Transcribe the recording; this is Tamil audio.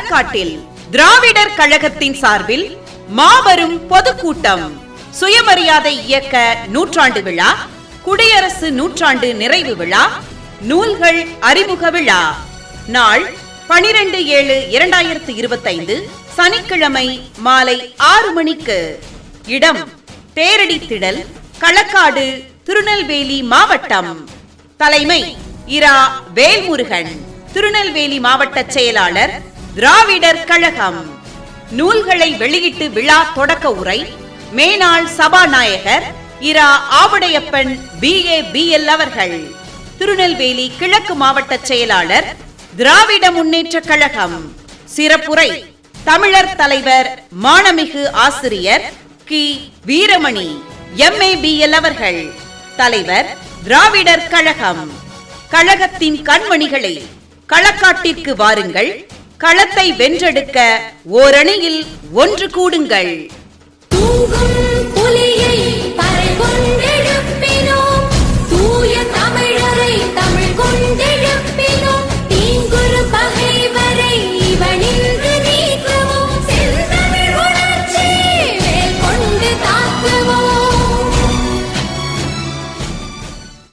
களக்காட்டில் திராவிடர் கழகத்தின் சார்பில் மாபெரும் பொதுக்கூட்டம். சுயமரியாதை இயக்க நூற்றாண்டு விழா, குடியரசு நூற்றாண்டு நிறைவு விழா, நூல்கள் அறிமுக விழா. நாள் 12/7/2025 சனிக்கிழமை மாலை 6 மணிக்கு. இடம் தேரடி திடல், களக்காடு, திருநெல்வேலி மாவட்டம். தலைமை இரா வேல்முருகன், திருநெல்வேலி மாவட்ட செயலாளர், திராவிடர் கழகம். நூல்களை வெளியிட்டு விழா தொடக்க உரை மேனாள் சபாநாயகர் இரா ஆவுடையப்பன் BA BL அவர்கள். திருநெல்வேலி கிழக்கு மாவட்ட செயலாளர், திராவிட முன்னேற்ற கழகம். சிறப்புரை தமிழர் தலைவர் மானமிகு ஆசிரியர் கி வீரமணி MA BL அவர்கள். தலைவர் திராவிடர் கழகம். கழகத்தின் கண்மணிகளை, களக்காட்டிற்கு வாருங்கள், களத்தை வென்றெடுக்க ஓரணியில் ஒன்று கூடுங்கள்.